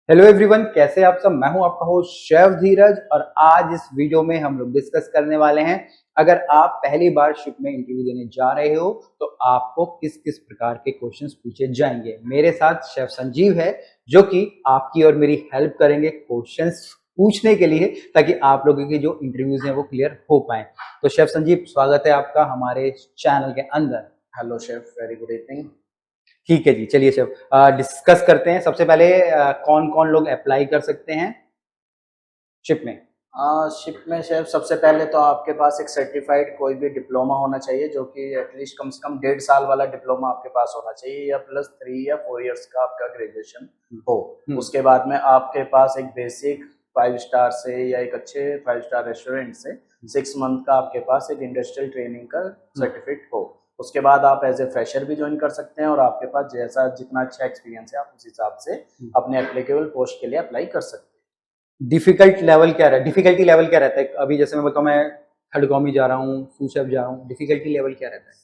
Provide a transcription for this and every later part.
Hello everyone, कैसे आप सब। मैं हूं आपका होस्ट शेफ धीरज और आज इस वीडियो में हम लोग डिस्कस करने वाले हैं। अगर आप पहली बार शिप में इंटरव्यू देने जा रहे हो तो आपको किस किस प्रकार के क्वेश्चंस पूछे जाएंगे। मेरे साथ शेफ संजीव है जो कि आपकी और मेरी हेल्प करेंगे क्वेश्चंस पूछने के लिए, ताकि आप लोगों के जो इंटरव्यूज हैं वो क्लियर हो पाए। तो शेफ संजीव, स्वागत है आपका हमारे चैनल के अंदर। Hello chef, very good evening. ठीक है जी, चलिए शेफ डिस्कस करते हैं। सबसे पहले कौन कौन लोग अप्लाई कर सकते हैं शिप में। शिप में शेफ सबसे पहले तो आपके पास एक सर्टिफाइड कोई भी डिप्लोमा होना चाहिए, जो कि एटलीस्ट कम से कम 1.5 साल वाला डिप्लोमा आपके पास होना चाहिए, या प्लस 3 या 4 इयर्स का आपका ग्रेजुएशन हो। उसके बाद में आपके पास एक बेसिक 5 स्टार से या एक अच्छे 5 स्टार रेस्टोरेंट से 6 मंथ का आपके पास एक इंडस्ट्रियल ट्रेनिंग का सर्टिफिकेट हो। उसके बाद आप एज ए फ्रेशर भी ज्वाइन कर सकते हैं और आपके पास जैसा जितना अच्छा एक्सपीरियंस है आप उस हिसाब से अपने एप्लीकेबल पोस्ट के लिए अप्लाई कर सकते हैं। डिफिकल्टी लेवल क्या रहता है? अभी जैसे मैं बताऊं, मैं थर्ड कॉमी जा रहा हूँ, सूसेप जा रहा हूँ, डिफिकल्टी लेवल क्या रहता है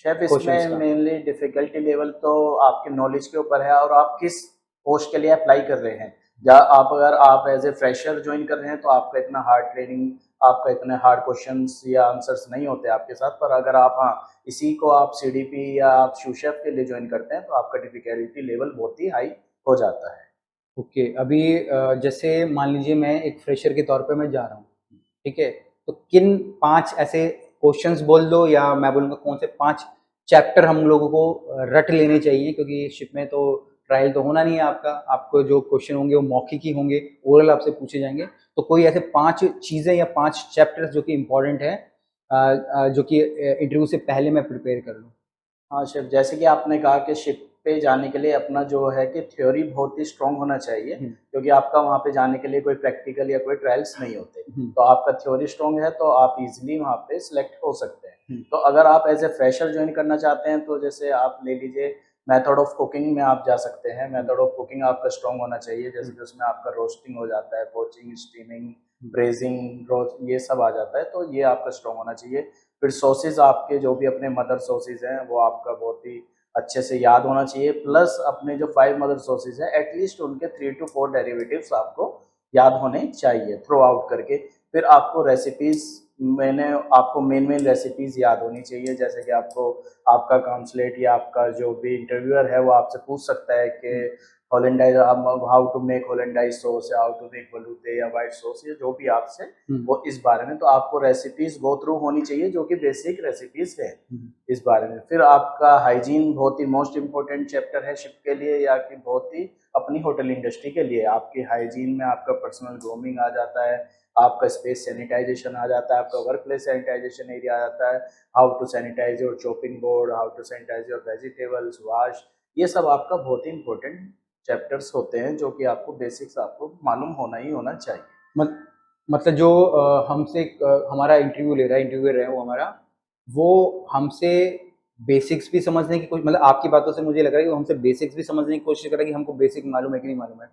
शेफ क्वेश्चंस इसमें का? मेनली डिफिकल्टी लेवल तो आपके नॉलेज के ऊपर है और आप किस पोस्ट के लिए अप्लाई कर रहे हैं। या आप अगर आप एज ए फ्रेशर ज्वाइन कर रहे हैं तो आपका इतना हार्ड ट्रेनिंग, आपका इतने हार्ड क्वेश्चंस या आंसर्स नहीं होते आपके साथ। पर अगर आप इसी को आप सीडीपी या आप शूशेफ के लिए ज्वाइन करते हैं तो आपका डिफिकल्टी लेवल बहुत ही हाई हो जाता है। ओके, अभी जैसे मान लीजिए मैं एक फ्रेशर के तौर पे मैं जा रहा हूँ, ठीक है, तो किन 5 ऐसे क्वेश्चंस बोल दो, या मैं बोलूँगा कौन से 5 चैप्टर हम लोगों को रट लेने चाहिए, क्योंकि शिप में तो ट्रायल तो होना नहीं है आपका। आपको जो क्वेश्चन होंगे वो मौखिक ही होंगे, ओरल आपसे पूछे जाएंगे। तो कोई ऐसे 5 चीज़ें या 5 चैप्टर्स जो कि इम्पोर्टेंट है, जो कि इंटरव्यू से पहले मैं प्रिपेयर कर लूँ। हाँ शेफ, जैसे कि आपने कहा कि शिप पे जाने के लिए अपना जो है कि थ्योरी बहुत ही स्ट्रांग होना चाहिए, क्योंकि आपका वहाँ पे जाने के लिए कोई प्रैक्टिकल या कोई ट्रायल्स नहीं होते। तो आपका थ्योरी स्ट्रांग है तो आप इजीली वहाँ पे सिलेक्ट हो सकते हैं। तो अगर आप एज ए फ्रेशर ज्वाइन करना चाहते हैं तो जैसे आप ले लीजिए मेथड ऑफ कुकिंग में आप जा सकते हैं। मेथड ऑफ कुकिंग आपका स्ट्रांग होना चाहिए, जैसे कि उसमें आपका रोस्टिंग हो जाता है, पोचिंग, स्टीमिंग, ब्रेजिंग, रोस्ट, ये सब आ जाता है, तो ये आपका स्ट्रांग होना चाहिए। फिर सॉसेज आपके जो भी अपने मदर सॉसेज हैं वो आपका बहुत ही अच्छे से याद होना चाहिए। प्लस अपने जो 5 मदर सॉसेज हैं एटलीस्ट उनके 3 to 4 डेरिवेटिव्स आपको याद होने चाहिए थ्रू आउट करके। फिर आपको रेसिपीज, मैंने आपको मेन रेसिपीज याद होनी चाहिए, जैसे कि आपको आपका काउंसलेट या आपका जो भी इंटरव्यूअर है वो आपसे पूछ सकता है कि होलेंडाइज, हाउ टू मेक होलेंडाइज सॉस या हाउ टू मेक बलूते या वाइट सॉस, या जो भी आपसे वो इस बारे में। तो आपको रेसिपीज गो थ्रू होनी चाहिए जो कि बेसिक रेसिपीज है इस बारे में। फिर आपका हाइजीन बहुत ही मोस्ट इम्पोर्टेंट चैप्टर है शिप के लिए, या कि बहुत ही अपनी होटल इंडस्ट्री के लिए। आपकी हाइजीन में आपका पर्सनल ग्रूमिंग आ जाता है, आपका स्पेस सैनिटाइजेशन आ जाता है, आपका वर्क प्लेस सैनिटाइजेशन एरिया आ जाता है, how to sanitize your chopping board, how to sanitize your vegetables wash. ये सब आपका बहुत ही इंपॉर्टेंट चैप्टर्स होते हैं जो कि आपको बेसिक्स आपको मालूम होना ही होना चाहिए। मत, मतलब जो हमसे हमारा इंटरव्यू ले रहा है, इंटरव्यूअर है वो हमारा, वो हमसे बेसिक्स भी समझने की कोशिश, मतलब आपकी बातों से मुझे लग रहा है कि वो हमसे बेसिक्स भी समझने की कोशिश कर रहा है कि हमको बेसिक मालूम है कि नहीं मालूम है।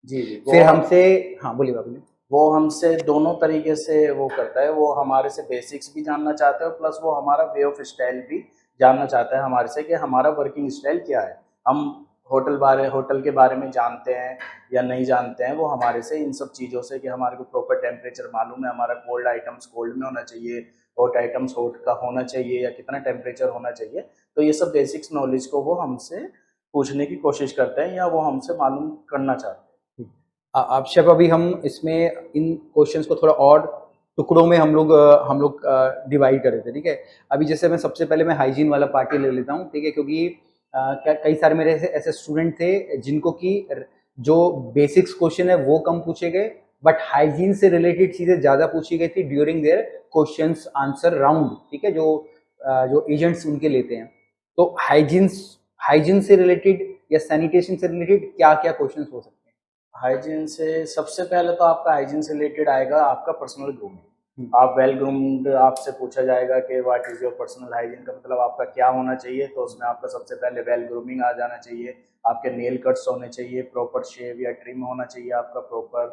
जी जी, फिर हमसे, हाँ बोलिए बाबू। वो हमसे दोनों तरीके से वो करता है। वो हमारे से बेसिक्स भी जानना चाहता है, प्लस वो हमारा वे ऑफ स्टाइल भी जानना चाहता है हमारे से, कि हमारा वर्किंग स्टाइल क्या है, हम होटल के बारे में जानते हैं या नहीं जानते हैं। वो हमारे से इन सब चीज़ों से, कि हमारे को प्रॉपर टेम्परेचर मालूम है, हमारा कोल्ड आइटम्स कोल्ड में होना चाहिए, हॉट आइटम्स हॉट का होना चाहिए, या कितना टेम्परेचर होना चाहिए। तो ये सब बेसिक्स नॉलेज को वो हमसे पूछने की कोशिश करते हैं या वो हमसे मालूम करना चाहते हैं। आप शेफ, अभी हम इसमें इन क्वेश्चंस को थोड़ा और टुकड़ों में हम लोग डिवाइड कर देते हैं, ठीक है। अभी जैसे मैं सबसे पहले मैं हाइजीन वाला पार्ट ही ले लेता हूँ, ठीक है, क्योंकि कई सारे मेरे ऐसे स्टूडेंट थे जिनको कि जो बेसिक्स क्वेश्चन है वो कम पूछे गए, बट हाइजीन से रिलेटेड चीज़ें ज़्यादा पूछी गई थी during their questions answer round, ठीक है, जो एजेंट्स उनके लेते हैं। तो हाइजीन से रिलेटेड या सैनिटेशन से रिलेटेड क्या क्या क्वेश्चन हो सकते हैं? हाइजीन से सबसे पहले तो आपका हाइजीन से रिलेटेड आएगा आपका पर्सनल ग्रूमिंग। आप वेल ग्रूम्ड, आपसे पूछा जाएगा कि what is your personal hygiene, का मतलब आपका क्या होना चाहिए। तो उसमें आपका सबसे पहले वेल ग्रूमिंग आ जाना चाहिए, आपके नेल कट्स होने चाहिए, प्रॉपर शेव या ट्रिम होना चाहिए आपका प्रॉपर,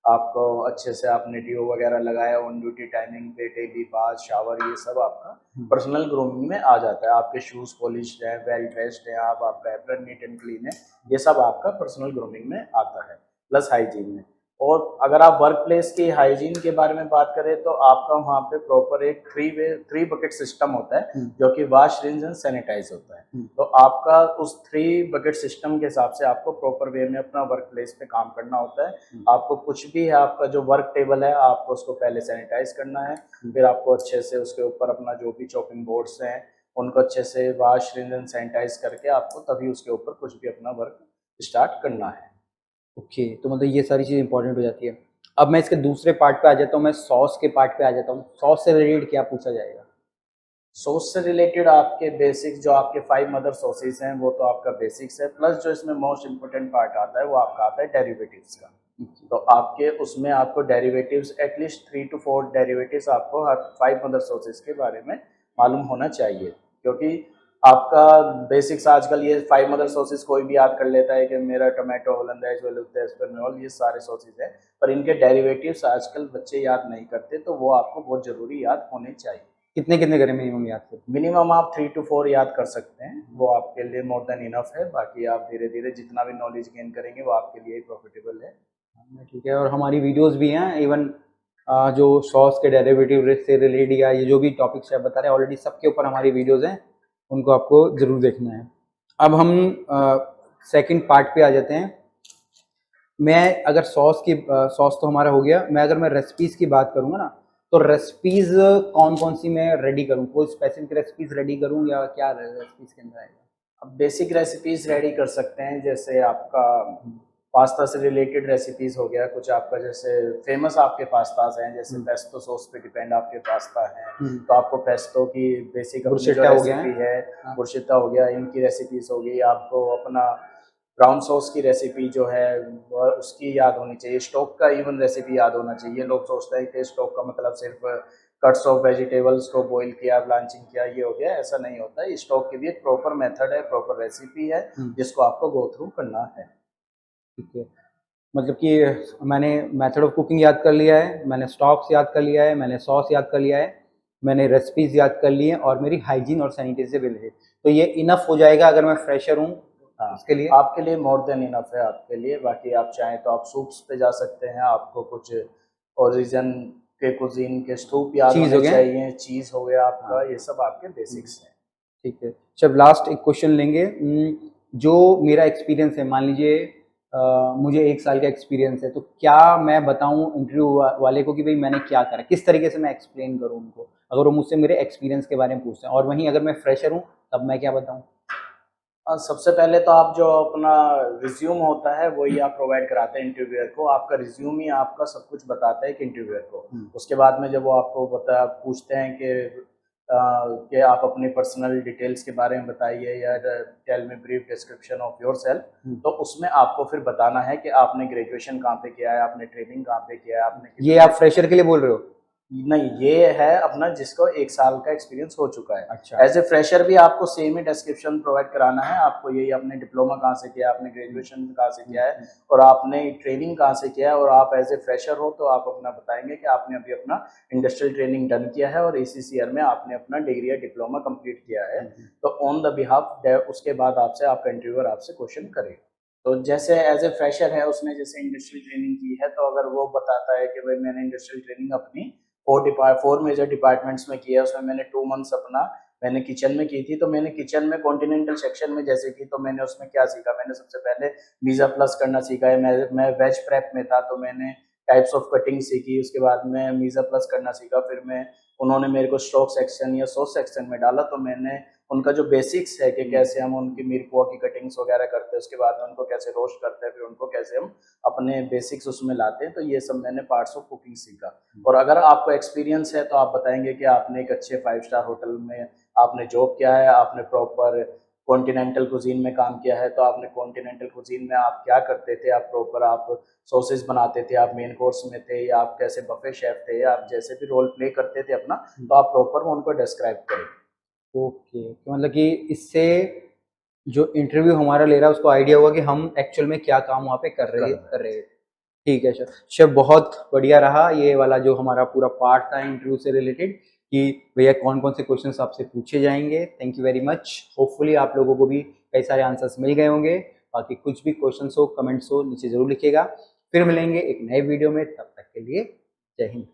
आपको अच्छे से आपने डीओ वगैरह लगाया ऑन ड्यूटी टाइमिंग पे, डेली बाथ शावर, ये सब आपका पर्सनल ग्रूमिंग में आ जाता है। आपके शूज़ पॉलिश्ड है, वेल ड्रेस्ड है आप, आपका एप्रन नीट एंड क्लीन है, ये सब आपका पर्सनल ग्रूमिंग में आता है। प्लस हाइजीन में। और अगर आप वर्क प्लेस की हाइजीन के बारे में बात करें तो आपका वहाँ पे प्रॉपर एक 3 बकेट सिस्टम होता है जो कि वॉश, रिंस एंड सैनिटाइज होता है। तो आपका उस 3 बकेट सिस्टम के हिसाब से आपको प्रॉपर वे में अपना वर्क प्लेस पे काम करना होता है। आपको कुछ भी है, आपका जो वर्क टेबल है आपको उसको पहले सैनिटाइज करना है, फिर आपको अच्छे से उसके ऊपर अपना जो भी चॉपिंग बोर्ड्स हैं उनको अच्छे से वॉश, रिंस एंड सैनिटाइज करके आपको तभी उसके ऊपर कुछ भी अपना वर्क स्टार्ट करना है। ओके, तो मतलब ये सारी चीज़ इंपॉर्टेंट हो जाती है। अब मैं इसके दूसरे पार्ट पे आ जाता हूँ, मैं सॉस के पार्ट पे आ जाता हूँ। सॉस से रिलेटेड क्या पूछा जाएगा? सॉस से रिलेटेड आपके बेसिक्स जो आपके 5 मदर सॉसेस हैं वो तो आपका बेसिक्स है, प्लस जो इसमें मोस्ट इम्पोर्टेंट पार्ट आता है वो आपका आता है डेरिवेटिव्स का। तो आपके उसमें आपको डेरिवेटिव्स एटलीस्ट 3 to 4 डेरिवेटिव्स आपको हर 5 मदर सॉसेस के बारे में मालूम होना चाहिए, क्योंकि आपका बेसिक्स आजकल ये 5 मदर सॉसेस कोई भी याद कर लेता है कि मेरा टोमेटो, होलंदाइज, वेलुस्पेनियोल, ये सारे सॉसेस हैं, पर इनके डेरिवेटिव्स आजकल बच्चे याद नहीं करते, तो वो आपको बहुत ज़रूरी याद होने चाहिए। कितने कितने करें मिनिमम याद से? मिनिमम आप 3 to 4 याद कर सकते हैं, वो आपके लिए मोर देन इनफ है। बाकी आप धीरे धीरे जितना भी नॉलेज गेन करेंगे वो आपके लिए प्रॉफिटेबल है। ठीक है, और हमारी वीडियोस भी हैं इवन जो सॉस के डेरिवेटिव से रिलेटेड या ये जो भी टॉपिक्स आप बता रहे हैं ऑलरेडी सबके ऊपर हमारी वीडियोस हैं, उनको आपको ज़रूर देखना है। अब हम सेकंड पार्ट पे आ जाते हैं। मैं अगर सॉस तो हमारा हो गया, मैं अगर मैं रेसिपीज़ की बात करूँगा ना, तो रेसिपीज़ कौन कौन सी मैं रेडी करूँ? कोई स्पेसिफिक रेसिपीज़ रेडी करूँ या क्या रेसिपीज़ के अंदर आएगा? अब बेसिक रेसिपीज़ रेडी कर सकते हैं, जैसे आपका पास्ता से रिलेटेड रेसिपीज़ हो गया कुछ आपका, जैसे फेमस आपके पास्ताज हैं, जैसे पेस्टो सॉस पे डिपेंड आपके पास्ता है, तो आपको पेस्टो की बेसिक अपनी जो बुर्शिटा हो गया रेसिपी है, हाँ। बुर्शिटा हो गया, इनकी रेसिपीज़ हो गई। आपको अपना ब्राउन सॉस की रेसिपी जो है उसकी याद होनी चाहिए, स्टोक का इवन रेसिपी याद होना चाहिए। लोग सोचते हैं कि स्टोक का मतलब सिर्फ कट्स ऑफ वेजिटेबल्स को बॉईल किया, ब्लांचिंग किया, ये हो गया, ऐसा नहीं होता है। स्टोक की भी एक प्रॉपर मेथड है, प्रॉपर रेसिपी है जिसको आपको गो थ्रू करना है। ठीक है, मतलब कि मैंने मेथड ऑफ कुकिंग याद कर लिया है, मैंने स्टॉक्स याद कर लिया है, मैंने सॉस याद कर लिया है, मैंने रेसिपीज़ याद कर ली हैं और मेरी हाइजीन और सैनिटाइजेशन से रिलेटेड, तो ये इनफ हो जाएगा अगर मैं फ्रेशर हूँ हाँ, इसके लिए? आपके लिए मोर देन इनफ है आपके लिए। बाकी आप चाहें तो आप सूप्स पे जा सकते हैं, आपको कुछ ओरिजिन के कुजीन के सूप याद चीज़ हो होने गया? चाहिए, चीज़ हो गया आपका, हाँ। ये सब आपके बेसिक्स हैं। ठीक है, जब लास्ट एक क्वेश्चन लेंगे। जो मेरा एक्सपीरियंस है, मान लीजिए मुझे 1 साल का एक्सपीरियंस है, तो क्या मैं बताऊँ इंटरव्यू वाले को कि भाई मैंने क्या करा? किस तरीके से मैं एक्सप्लेन करूँ उनको? अगर वो मुझसे मेरे एक्सपीरियंस के बारे में पूछते हैं, और वहीं अगर मैं फ्रेशर हूँ, तब मैं क्या बताऊँ? सबसे पहले तो आप जो अपना रिज्यूम होता है वही आप प्रोवाइड कराते हैं इंटरव्यूअर को। आपका रिज्यूम ही आपका सब कुछ बताता है कि इंटरव्यूअर को। उसके बाद में जब वो आपको पूछते हैं कि आप अपनी पर्सनल डिटेल्स के बारे में बताइए या tell me brief description of yourself, तो उसमें आपको फिर बताना है कि आपने ग्रेजुएशन कहाँ पे किया है, आपने ट्रेनिंग कहाँ पे किया है, आपने ये आप फ्रेशर के लिए बोल रहे हो? नहीं, ये है अपना जिसको 1 साल का एक्सपीरियंस हो चुका है। अच्छा। एज़ ए फ्रेशर भी आपको सेम ही डिस्क्रिप्शन प्रोवाइड कराना है। आपको यही आपने डिप्लोमा कहाँ से किया है, आपने ग्रेजुएशन कहाँ से किया है और आपने ट्रेनिंग कहाँ से किया है, और आप एज़ ए फ्रेशर हो तो आप अपना बताएँगे कि आपने अभी अपना इंडस्ट्रियल ट्रेनिंग डन किया है और इसी ईयर में आपने अपना डिग्री या डिप्लोमा कंप्लीट किया है। तो ऑन द बिहाफ उसके बाद आपसे आपका इंटरव्यूअर आपसे क्वेश्चन करेगा। तो जैसे एज़ ए फ्रेशर है, उसने जैसे इंडस्ट्रियल ट्रेनिंग की है, तो अगर वो बताता है कि भाई मैंने इंडस्ट्रियल ट्रेनिंग अपनी 4 मेजर डिपार्टमेंट्स में किया, उसमें मैंने 2 मंथ्स अपना मैंने किचन में की थी। तो मैंने किचन में कॉन्टिनेंटल सेक्शन में जैसे की, तो मैंने उसमें क्या सीखा, मैंने सबसे पहले पिज़्ज़ा प्लस करना सीखा है। मैं वेज प्रेप में था तो मैंने टाइप्स ऑफ कटिंग सीखी, उसके बाद में पिज़्ज़ा प्लस करना सीखा। फिर उन्होंने मेरे को स्टॉक सेक्शन या सॉस सेक्शन में डाला, तो मैंने उनका जो बेसिक्स है कि कैसे हम उनकी मिरपुआ की कटिंग्स वगैरह करते हैं, उसके बाद में उनको कैसे रोस्ट करते हैं, फिर उनको कैसे हम अपने बेसिक्स उसमें लाते हैं, तो ये सब मैंने पार्ट्स ऑफ कुकिंग सीखा। और अगर आपको एक्सपीरियंस है तो आप बताएंगे कि आपने एक अच्छे 5 स्टार होटल में आपने जॉब किया है, आपने प्रॉपर कॉन्टिनेंटल कुजीन में काम किया है, तो आपने कॉन्टिनेंटल कुजीन में आप क्या करते थे, आप प्रॉपर आप सॉसेस बनाते थे, आप मेन कोर्स में थे, या आप कैसे बफे शेफ थे, या आप जैसे भी रोल प्ले करते थे अपना, तो आप प्रॉपर उनको डिस्क्राइब करें। ओके, तो मतलब कि इससे जो इंटरव्यू हमारा ले रहा है उसको आइडिया होगा कि हम एक्चुअल में क्या काम वहाँ पे कर रहे हैं। ठीक है सर। सर बहुत बढ़िया रहा ये वाला जो हमारा पूरा पार्ट था इंटरव्यू से रिलेटेड, कि भैया कौन कौन से क्वेश्चंस आपसे पूछे जाएंगे। Thank you very much. Hopefully आप लोगों को भी कई सारे आंसर्स मिल गए होंगे। बाकी कुछ भी क्वेश्चंस हो, कमेंट्स हो, नीचे ज़रूर लिखिएगा। फिर मिलेंगे एक नए वीडियो में, तब तक के लिए जय हिंद।